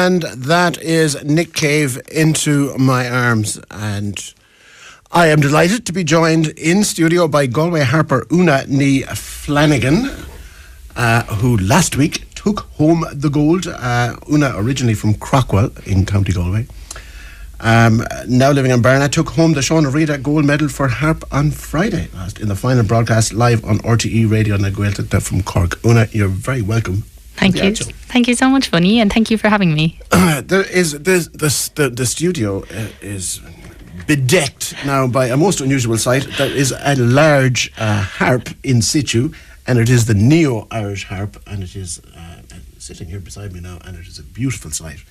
And that is Nick Cave, Into My Arms. And I am delighted to be joined in studio by Galway harper Una ní Flanagan, who last week took home the gold. Una, originally from Crockwell in County Galway, now living in Barna, took home the Sean Rita gold medal for harp on Friday in the final broadcast live on RTE Radio na Gaeltachta from Cork. Una, you're very welcome. Thank you. Thank you so much, Vinny, and thank you for having me. The studio is bedecked now by a most unusual sight. There is a large harp in situ, and it is the Neo-Irish harp, and it is sitting here beside me now, and it is a beautiful sight.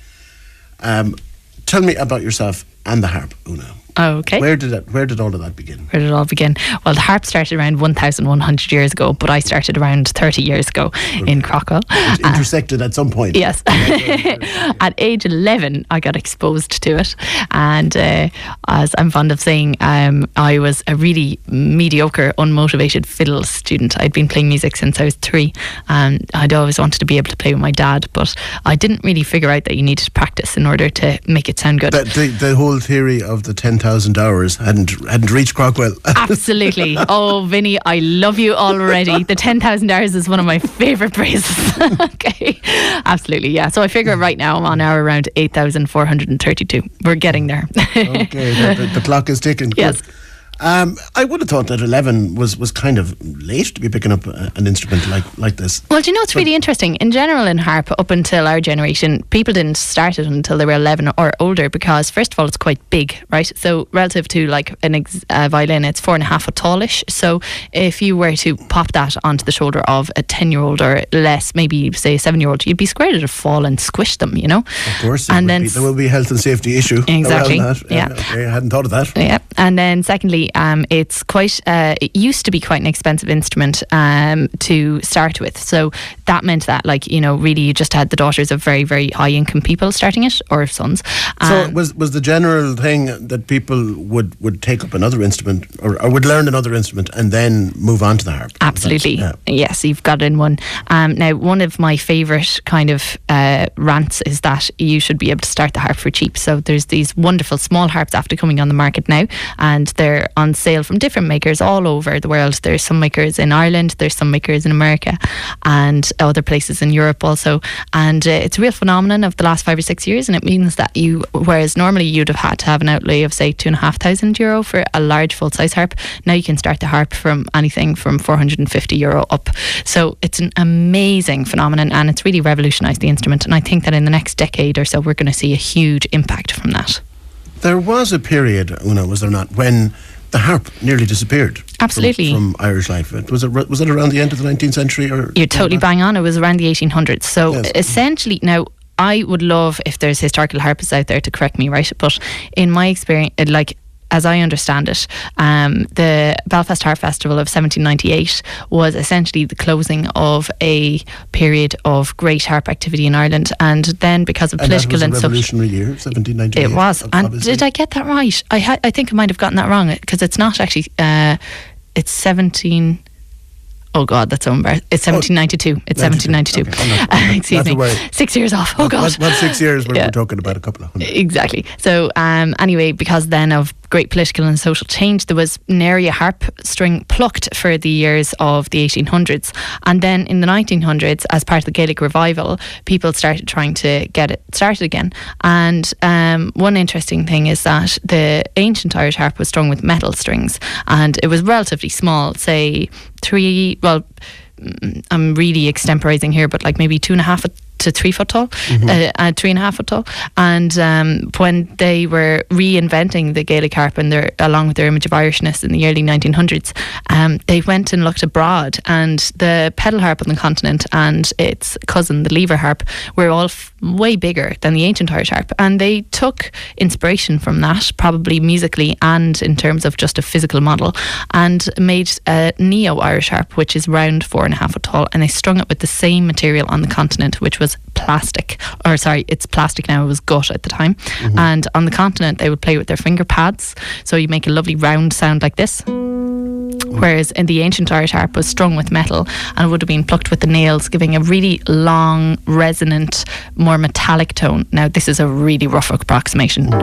Tell me about yourself and the harp, Una. Okay. Where did all of that begin? Where did it all begin? Well, the harp started around 1,100 years ago, but I started around 30 years ago in Crockwell. It intersected at some point. Yes. At age 11, I got exposed to it. And as I'm fond of saying, I was a really mediocre, unmotivated fiddle student. I'd been playing music since I was 3. And I'd always wanted to be able to play with my dad, but I didn't really figure out that you needed to practice in order to make it sound good. The whole theory of the 10,000 hours hadn't reached Crockwell. Absolutely. Oh, Vinny, I love you already. The 10,000 hours is one of my favourite phrases. Okay. Absolutely, yeah. So I figure right now I'm on hour around 8,432. We're getting there. Okay, the clock is ticking. Yes. Good. I would have thought that 11 was kind of late to be picking up an instrument like this. Well, do you know, it's really interesting. In general, in harp, up until our generation, people didn't start it until they were 11 or older because, first of all, it's quite big, right? So relative to like a violin, it's 4.5 foot tallish. So if you were to pop that onto the shoulder of a 10-year-old or less, maybe say a 7-year-old, you'd be scared it'd fall and squish them, you know? Of course. There will be a health and safety issue. Exactly. Around that. Yeah. Okay, I hadn't thought of that. Yeah. And then secondly, it's quite it used to be quite an expensive instrument to start with, so that meant that, like, you know, really you just had the daughters of very, very high income people starting it, or sons. So was the general thing that people would take up another instrument or would learn another instrument and then move on to the harp? Absolutely. Yes, you've got it in one. Now, one of my favourite kind of rants is that you should be able to start the harp for cheap. So there's these wonderful small harps after coming on the market now, and they're on sale from different makers all over the world. There's some makers in Ireland, there's some makers in America, and other places in Europe also. And it's a real phenomenon of the last 5 or 6 years, and it means that whereas normally you'd have had to have an outlay of say €2,500 for a large full-size harp, now you can start the harp from anything from €450 up. So it's an amazing phenomenon, and it's really revolutionised the instrument, and I think that in the next decade or so we're going to see a huge impact from that. There was a period, Una, was there not, when the harp nearly disappeared. Absolutely. From Irish life. Was it around the end of the 19th century? Or you're totally bang on. It was around the 1800s. So yes. Essentially, now, I would love if there's historical harpists out there to correct me, right? But in my experience, as I understand it, the Belfast Harp Festival of 1798 was essentially the closing of a period of great harp activity in Ireland, and then because of political and social, revolutionary year, 1798. It was. And obviously. Did I get that right? I think I might have gotten that wrong, because it's not actually. It's 17. Oh God, that's so embarrassing. It's 1792. It's 1792. Okay, excuse me. 6 years off. Oh God. What 6 years? We're talking about a couple of hundred. Exactly. So anyway, because then of great political and social change, there was nary a harp string plucked for the years of the 1800s. And then in the 1900s, as part of the Gaelic revival, people started trying to get it started again. And one interesting thing is that the ancient Irish harp was strung with metal strings, and it was relatively small, say I'm really extemporizing here, but like maybe 2.5 to 3 foot tall, 3.5 foot tall. And when they were reinventing the Gaelic harp, and along with their image of Irishness in the early 1900s, they went and looked abroad, and the pedal harp on the continent and its cousin, the lever harp, were all way bigger than the ancient Irish harp, and they took inspiration from that, probably musically and in terms of just a physical model, and made a Neo-Irish harp, which is round 4.5 foot tall, and they strung it with the same material on the continent, which was plastic, or sorry, it's plastic now, it was gut at the time. And on the continent they would play with their finger pads, so you make a lovely round sound like this. Whereas in the ancient Irish harp was strung with metal and would have been plucked with the nails, giving a really long, resonant, more metallic tone. Now, this is a really rough approximation.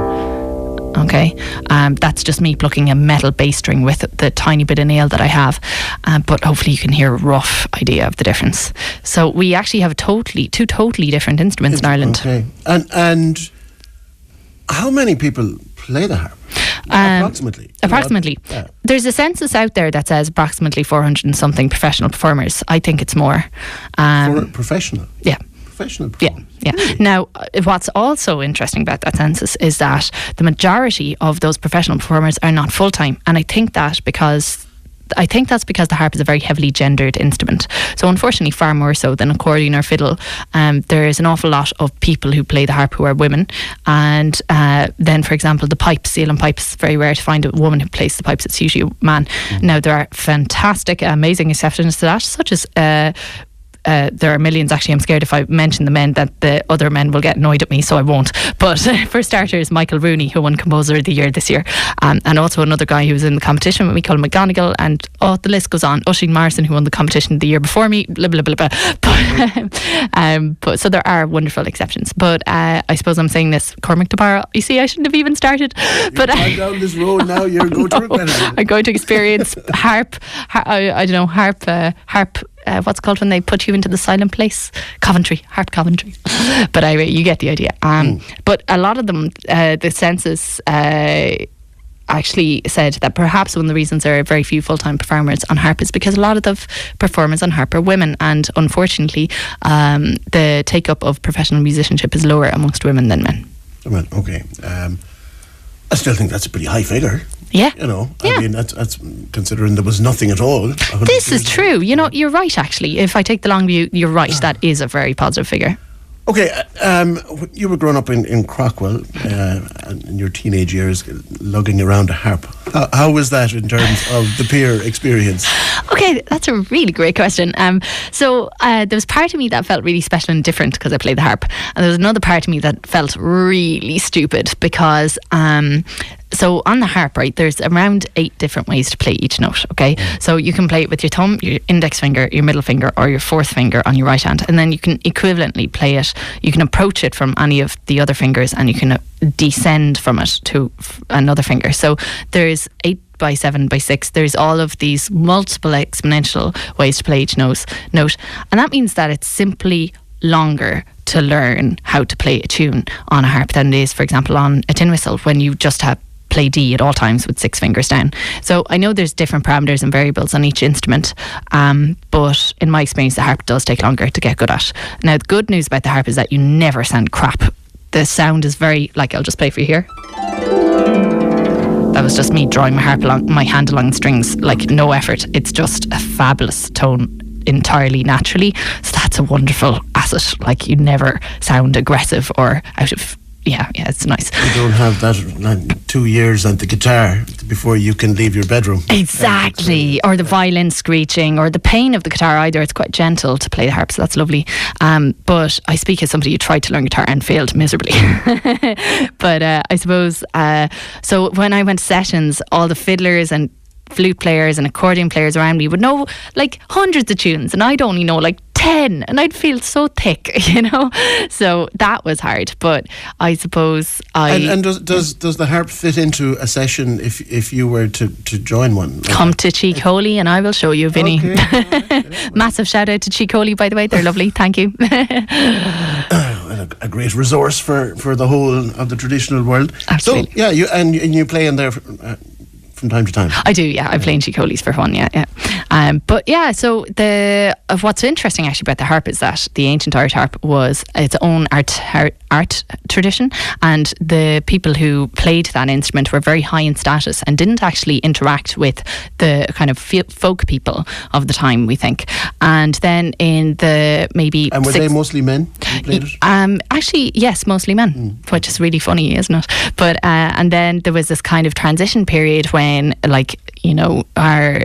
Okay, that's just me plucking a metal bass string with the tiny bit of nail that I have, but hopefully you can hear a rough idea of the difference. So we actually have two totally different instruments in Ireland. Okay, and how many people play the harp? Approximately. Yeah. There's a census out there that says approximately 400 and something professional performers. I think it's more. For professional? Yeah. Professional performers? Yeah. Really? Now, what's also interesting about that census is that the majority of those professional performers are not full-time. And I think that's because the harp is a very heavily gendered instrument. So unfortunately, far more so than accordion or fiddle, there is an awful lot of people who play the harp who are women. And then, for example, the pipes, seal and pipes, very rare to find a woman who plays the pipes. It's usually a man. Now, there are fantastic, amazing exceptions to that, such as there are millions. Actually, I'm scared if I mention the men that the other men will get annoyed at me, so I won't. But for starters, Michael Rooney, who won Composer of the Year this year, and also another guy who was in the competition with me called McGonigal, and the list goes on. Oisin Morrison, who won the competition the year before me, blah blah blah blah. But so there are wonderful exceptions. But I suppose I'm saying this, Cormac Tabarra. You see, I shouldn't have even started. But I'm down this road now. You're going to regret it. I'm going to experience harp. I don't know, harp. What's called when they put you into the silent place? Harp Coventry. But anyway, you get the idea. But a lot of them, the census actually said that perhaps one of the reasons there are very few full-time performers on harp is because a lot of the performers on harp are women, and unfortunately the take-up of professional musicianship is lower amongst women than men. Well, okay. I still think that's a pretty high figure. Yeah. I mean, that's considering there was nothing at all. This is true. You're right, actually. If I take the long view, you're right. That is a very positive figure. Okay, you were growing up in Crockwell in your teenage years, lugging around a harp. How was that in terms of the peer experience? Okay, that's a really great question. So there was part of me that felt really special and different because I played the harp, and there was another part of me that felt really stupid because so on the harp, right, there's around 8 different ways to play each note, okay? So you can play it with your thumb, your index finger, your middle finger, or your fourth finger on your right hand. And then you can equivalently play it. You can approach it from any of the other fingers, and you can descend from it to another finger. So there's 8 by 7 by 6. There's all of these multiple exponential ways to play each note. And that means that it's simply longer to learn how to play a tune on a harp than it is, for example, on a tin whistle, when you just have play D at all times with 6 fingers down. So I know there's different parameters and variables on each instrument, but in my experience, the harp does take longer to get good at. Now, the good news about the harp is that you never sound crap. The sound is very, I'll just play for you here. That was just me drawing my hand along the strings, no effort. It's just a fabulous tone entirely naturally. So that's a wonderful asset. You never sound aggressive or out of... Yeah, it's nice. You don't have that 2 years on the guitar before you can leave your bedroom. Exactly. Or the violin screeching or the pain of the guitar either. It's quite gentle to play the harp, so that's lovely. But I speak as somebody who tried to learn guitar and failed miserably. But I suppose, so when I went to sessions, all the fiddlers and flute players and accordion players around me would know hundreds of tunes, and I'd only know 10, and I'd feel so thick, so that was hard. But I suppose and does the harp fit into a session if you were to join one? Come to Cheek Holy and I will show you, Vinny. Okay. Massive shout out to Cheek Holy, by the way, they're lovely, thank you. A great resource for the whole of the traditional world. Absolutely. So you play in there from time to time. I do, yeah. I play in Cheek Holies for fun, yeah. But yeah, so what's interesting actually about the harp is that the ancient Irish harp was its own art tradition, and the people who played that instrument were very high in status and didn't actually interact with the kind of folk people of the time, we think. And then in the maybe... And were they mostly men who played it? Actually, yes, mostly men, which is really funny, isn't it? But and then there was this kind of transition period when our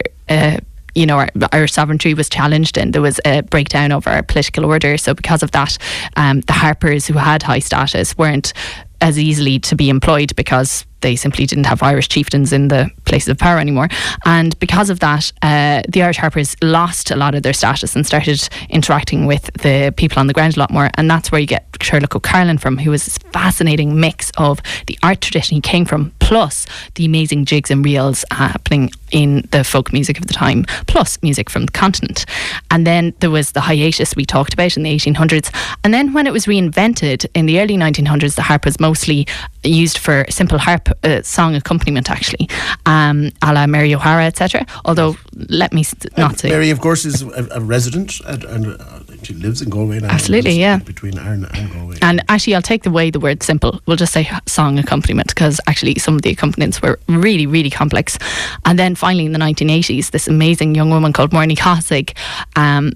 sovereignty was challenged, and there was a breakdown of our political order. So because of that, the harpers who had high status weren't as easily to be employed because they simply didn't have Irish chieftains in the places of power anymore. And because of that, the Irish harpers lost a lot of their status and started interacting with the people on the ground a lot more. And that's where you get Sherlock O'Carlin from, who was this fascinating mix of the art tradition he came from, plus the amazing jigs and reels happening in the folk music of the time, plus music from the continent. And then there was the hiatus we talked about in the 1800s. And then when it was reinvented in the early 1900s, the harp was mostly used for simple harp song accompaniment, actually, a la Mary O'Hara, etc. Although, let me not say... Mary, of course, is a resident and she lives in Galway now. Absolutely, yeah. Between Ireland and Galway. And actually, I'll take away the word simple. We'll just say song accompaniment, because actually some of the accompaniments were really, really complex. And then finally in the 1980s, this amazing young woman called Morny Cossack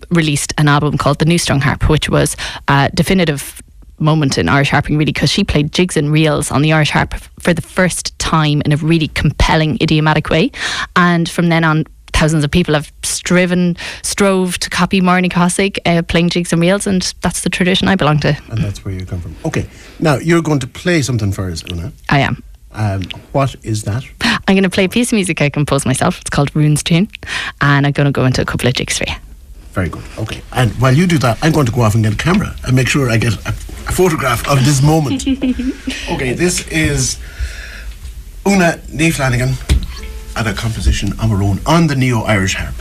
released an album called The New Strung Harp, which was a definitive moment in Irish harping, really, because she played jigs and reels on the Irish harp for the first time in a really compelling, idiomatic way. And from then on, thousands of people have strove to copy Morny Cossack playing jigs and reels, and that's the tradition I belong to. And that's where you come from. Okay, now you're going to play something for us, Una. I am. What is that? I'm going to play a piece of music I composed myself. It's called Rune's Tune, and I'm going to go into a couple of jigs for you. Very good. Okay. And while you do that, I'm going to go off and get a camera and make sure I get a photograph of this moment. Okay, this is Una Ní Flanagan and a composition of her own on the Neo-Irish harp.